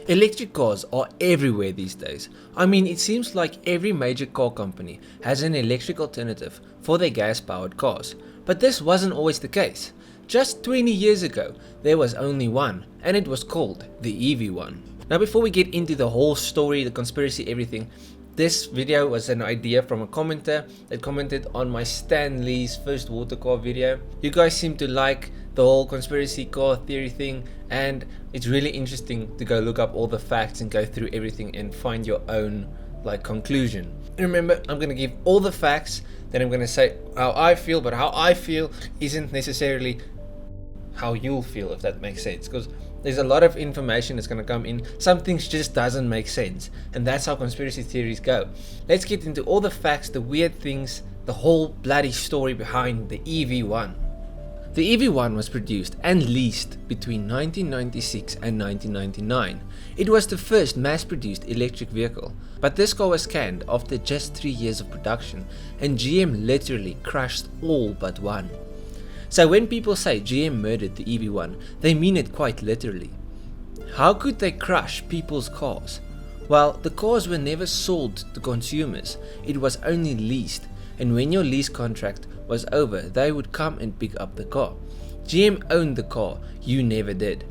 Electric cars are everywhere these days. I mean, it seems like every major car company has an electric alternative for their gas-powered cars. But this wasn't always the case. Just 20 years ago, there was only one, and it was called the EV1. Now before we get into the whole story, the conspiracy, everything, this video was an idea from a commenter that commented on my Stan Lee's first water car video. You guys seem to like the whole conspiracy car theory thing, and it's really interesting to go look up all the facts and go through everything and find your own conclusion. Remember, I'm gonna give all the facts, then I'm gonna say how I feel, but how I feel isn't necessarily how you'll feel, if that makes sense, because there's a lot of information that's going to come in. Some things just doesn't make sense, and that's how conspiracy theories go. Let's get into all the facts, the weird things, the whole bloody story behind the EV1. The EV1 was produced and leased between 1996 and 1999. It was the first mass-produced electric vehicle, but this car was canned after just 3 years of production, and GM literally crushed all but one. So when people say GM murdered the EV1, they mean it quite literally. How could they crush people's cars? Well, the cars were never sold to consumers, it was only leased, and when your lease contract was over, they would come and pick up the car. GM owned the car, you never did.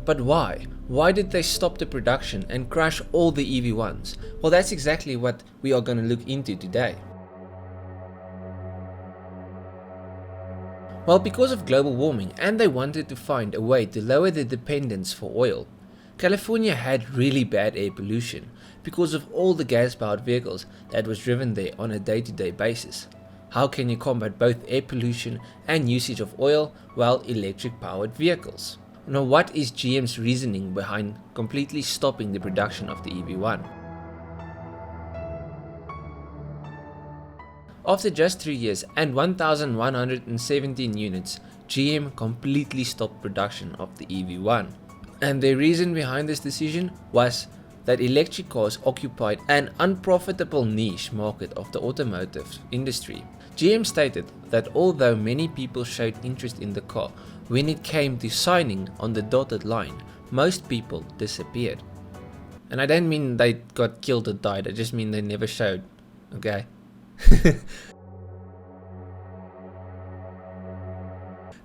But why? Why did they stop the production and crush all the EV1s? Well, that's exactly what we are going to look into today. Well, because of global warming, and they wanted to find a way to lower their dependence for oil. California had really bad air pollution because of all the gas-powered vehicles that was driven there on a day-to-day basis. How can you combat both air pollution and usage of oil? Well, electric-powered vehicles. Now, what is GM's reasoning behind completely stopping the production of the EV1? After just 3 years and 1,117 units, GM completely stopped production of the EV1. And the reason behind this decision was that electric cars occupied an unprofitable niche market of the automotive industry. GM stated that although many people showed interest in the car, when it came to signing on the dotted line, most people disappeared. And I don't mean they got killed or died, I just mean they never showed, okay?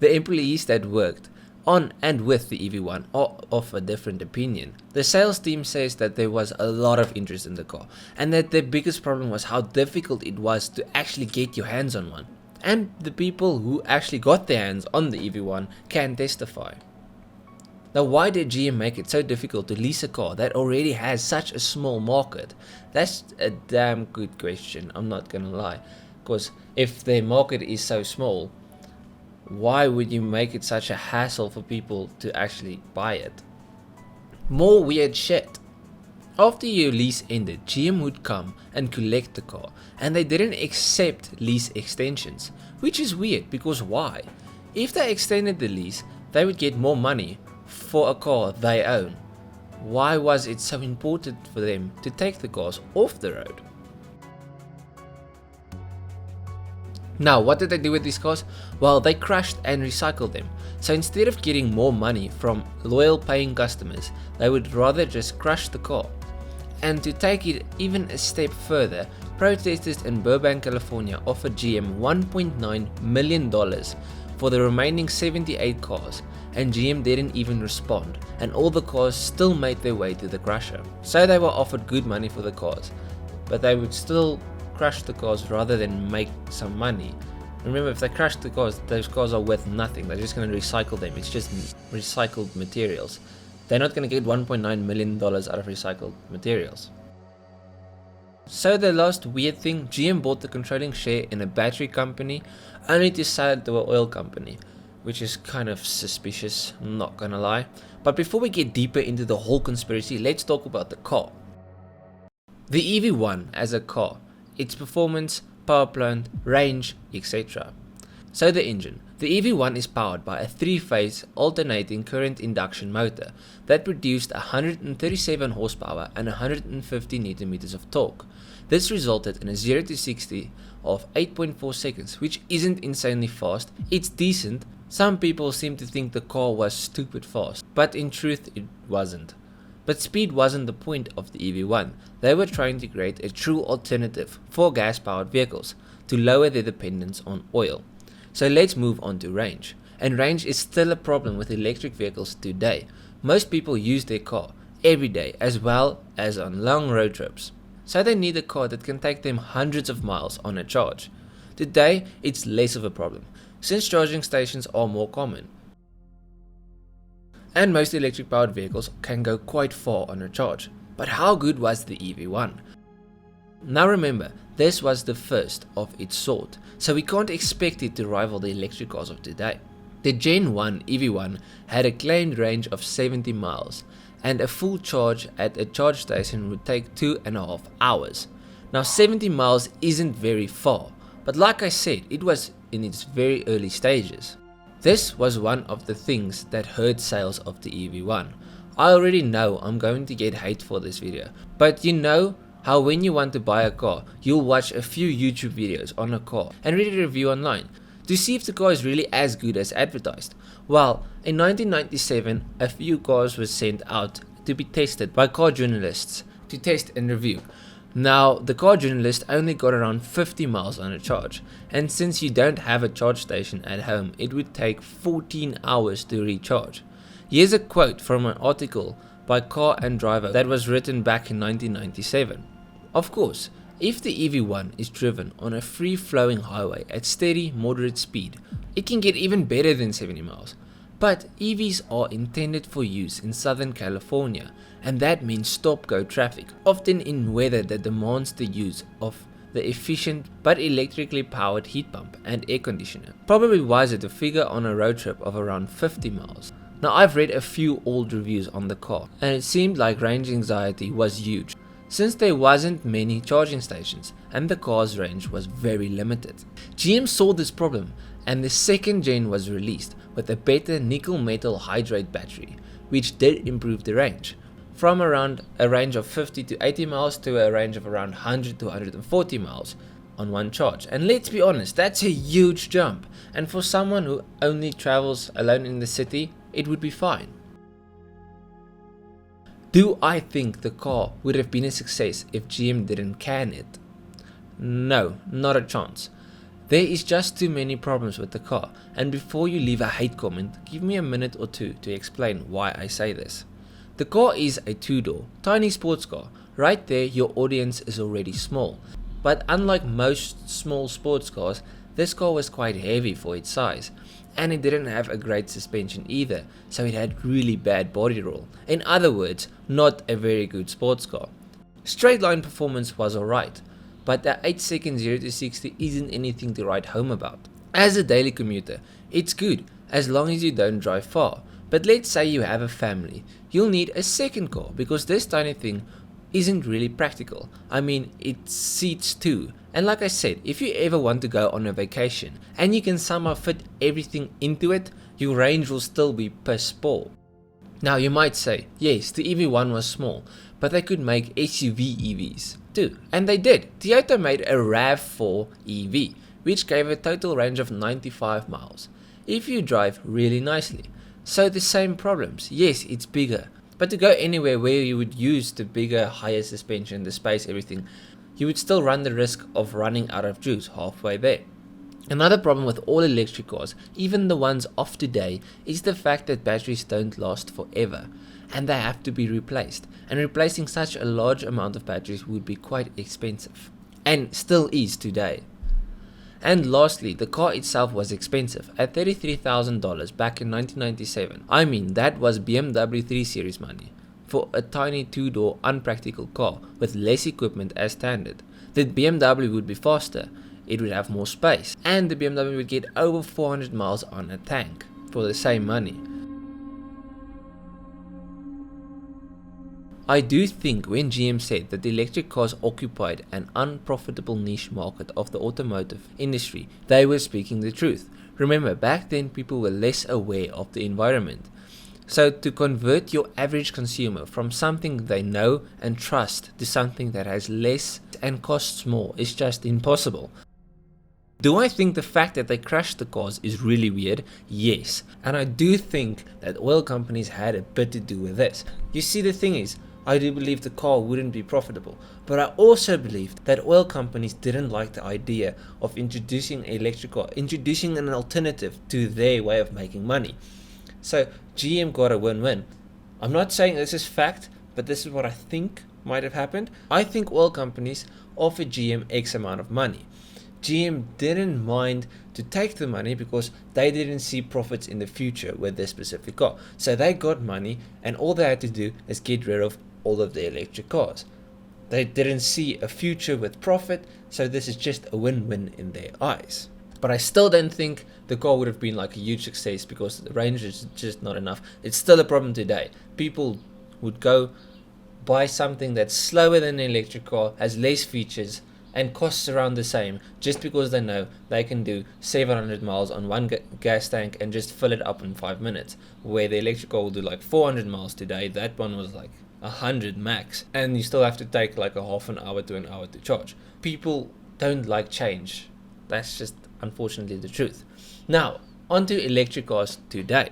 The employees that worked on and with the EV1 are of a different opinion. The sales team says that there was a lot of interest in the car, and that their biggest problem was how difficult it was to actually get your hands on one. And the people who actually got their hands on the EV1 can testify. Now, why did GM make it so difficult to lease a car that already has such a small market? That's a damn good question, I'm not gonna lie. Because if their market is so small, why would you make it such a hassle for people to actually buy it? More weird shit. After your lease ended, GM would come and collect the car, and they didn't accept lease extensions, which is weird because why? If they extended the lease, they would get more money for a car they own. Why was it so important for them to take the cars off the road? Now, what did they do with these cars? Well, they crushed and recycled them. So instead of getting more money from loyal paying customers, they would rather just crush the car. And to take it even a step further, protesters in Burbank, California offered GM $1.9 million for the remaining 78 cars, and GM didn't even respond, and all the cars still made their way to the crusher. So they were offered good money for the cars, but they would still crush the cars rather than make some money. Remember, if they crush the cars, those cars are worth nothing. They're just going to recycle them. It's just recycled materials. They're not going to get $1.9 million out of recycled materials. So the last weird thing, GM bought the controlling share in a battery company only to sell it to an oil company, which is kind of suspicious, I'm not gonna lie. But before we get deeper into the whole conspiracy, let's talk about the car. The EV1 as a car, its performance, power plant, range, etc. So the engine. The EV1 is powered by a 3-phase alternating current induction motor that produced 137 horsepower and 150 Nm of torque. This resulted in a 0 to 60 of 8.4 seconds, which isn't insanely fast, it's decent. Some people seem to think the car was stupid fast, but in truth it wasn't. But speed wasn't the point of the EV1. They were trying to create a true alternative for gas-powered vehicles to lower their dependence on oil. So let's move on to range. And range is still a problem with electric vehicles today. Most people use their car every day as well as on long road trips. So they need a car that can take them hundreds of miles on a charge. Today, it's less of a problem, since charging stations are more common. And most electric powered vehicles can go quite far on a charge. But how good was the EV1? Now remember, this was the first of its sort, so we can't expect it to rival the electric cars of today. The Gen 1 EV1 had a claimed range of 70 miles, and a full charge at a charge station would take 2.5 hours. Now 70 miles isn't very far, but like I said, it was in its very early stages. This was one of the things that hurt sales of the EV1. I already know I'm going to get hate for this video, but you know how when you want to buy a car, you'll watch a few YouTube videos on a car and read a review online to see if the car is really as good as advertised. Well, in 1997, a few cars were sent out to be tested by car journalists to test and review. Now, the car journalist only got around 50 miles on a charge, and since you don't have a charge station at home, it would take 14 hours to recharge. Here's a quote from an article by Car and Driver that was written back in 1997. Of course, if the EV1 is driven on a free-flowing highway at steady, moderate speed, it can get even better than 70 miles. But EVs are intended for use in Southern California, and that means stop-go traffic, often in weather that demands the use of the efficient but electrically powered heat pump and air conditioner. Probably wiser to figure on a road trip of around 50 miles. Now, I've read a few old reviews on the car, and it seemed like range anxiety was huge, since there wasn't many charging stations and the car's range was very limited. GM saw this problem, and the second gen was released with a better nickel metal hydrate battery, which did improve the range, from around a range of 50 to 80 miles to a range of around 100 to 140 miles on one charge. And let's be honest, that's a huge jump, and for someone who only travels alone in the city, it would be fine. Do I think the car would have been a success if GM didn't can it? No, not a chance. There is just too many problems with the car, and before you leave a hate comment, give me a minute or two to explain why I say this. The car is a two-door, tiny sports car. Right there, your audience is already small. But unlike most small sports cars, this car was quite heavy for its size, and it didn't have a great suspension either, so it had really bad body roll. In other words, not a very good sports car. Straight line performance was alright, but the 8 second 0 to 60 isn't anything to write home about. As a daily commuter, it's good as long as you don't drive far, but let's say you have a family, you'll need a second car because this tiny thing isn't really practical. I mean, it seats two. And like I said, if you ever want to go on a vacation and you can somehow fit everything into it, your range will still be piss poor. Now you might say, yes, the EV1 was small, but they could make SUV EVs too. And they did. Toyota made a RAV4 EV, which gave a total range of 95 miles, if you drive really nicely. So the same problems. Yes, it's bigger, but to go anywhere where you would use the bigger, higher suspension, the space, everything, you would still run the risk of running out of juice halfway there. Another problem with all electric cars, even the ones of today, is the fact that batteries don't last forever and they have to be replaced, and replacing such a large amount of batteries would be quite expensive, and still is today. And lastly, the car itself was expensive at $33,000 back in 1997. I mean, that was BMW 3 Series money for a tiny two-door unpractical car with less equipment as standard. The BMW would be faster, it would have more space, and the BMW would get over 400 miles on a tank for the same money. I do think when GM said that the electric cars occupied an unprofitable niche market of the automotive industry, they were speaking the truth. Remember, back then people were less aware of the environment. So to convert your average consumer from something they know and trust to something that has less and costs more is just impossible. Do I think the fact that they crashed the cars is really weird? Yes. And I do think that oil companies had a bit to do with this. You see, the thing is, I do believe the car wouldn't be profitable, but I also believe that oil companies didn't like the idea of introducing an alternative to their way of making money. So GM got a win-win. I'm not saying this is fact, but this is what I think might have happened. I think oil companies offered GM X amount of money. GM didn't mind to take the money because they didn't see profits in the future with this specific car. So they got money, and all they had to do is get rid of all of the electric cars. They didn't see a future with profit, so this is just a win-win in their eyes. But I still don't think the car would have been like a huge success because the range is just not enough. It's still a problem today. People would go buy something that's slower than an electric car, has less features, and costs around the same, just because they know they can do 700 miles on one gas tank and just fill it up in 5 minutes, where the electric car will do like 400 miles today. That one was like 100 max, and you still have to take like a half an hour to an hour to charge. People don't like change. That's just unfortunately the truth. Now, onto electric cars today.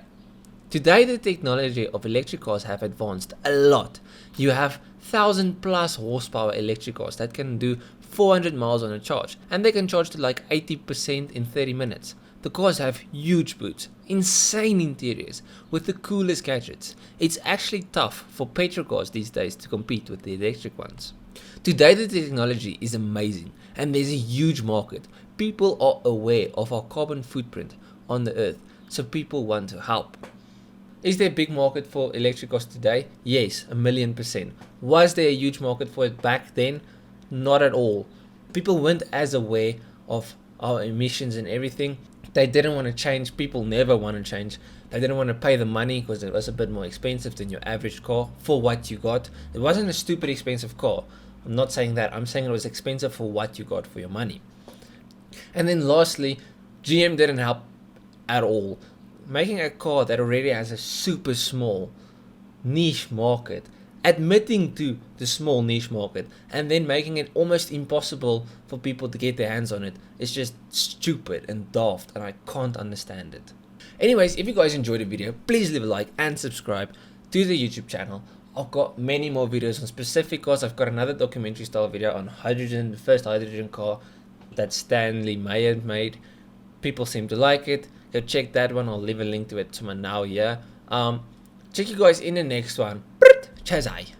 Today, the technology of electric cars have advanced a lot. You have 1,000+ horsepower electric cars that can do 400 miles on a charge, and they can charge to like 80% in 30 minutes. The cars have huge boots, insane interiors, with the coolest gadgets. It's actually tough for petrol cars these days to compete with the electric ones. Today the technology is amazing, and there's a huge market. People are aware of our carbon footprint on the earth, so people want to help. Is there a big market for electric cars today? Yes, 1,000,000%. Was there a huge market for it back then? Not at all. People weren't as aware of our emissions and everything. They didn't want to change. People never want to change. They didn't want to pay the money because it was a bit more expensive than your average car for what you got. It wasn't a stupid expensive car. I'm not saying that. I'm saying it was expensive for what you got for your money. And then lastly, GM didn't help at all. Making a car that already has a super small niche market, admitting to the small niche market, and then making it almost impossible for people to get their hands on it is just stupid and daft, and I can't understand it. Anyways, if you guys enjoyed the video, please leave a like and subscribe to the YouTube channel. I've got many more videos on specific cars. I've got another documentary style video on hydrogen, the first hydrogen car that Stanley Mayer made. People seem to like it. Go check that one. I'll leave a link to it somewhere now here. Check you guys in the next one. Chazai.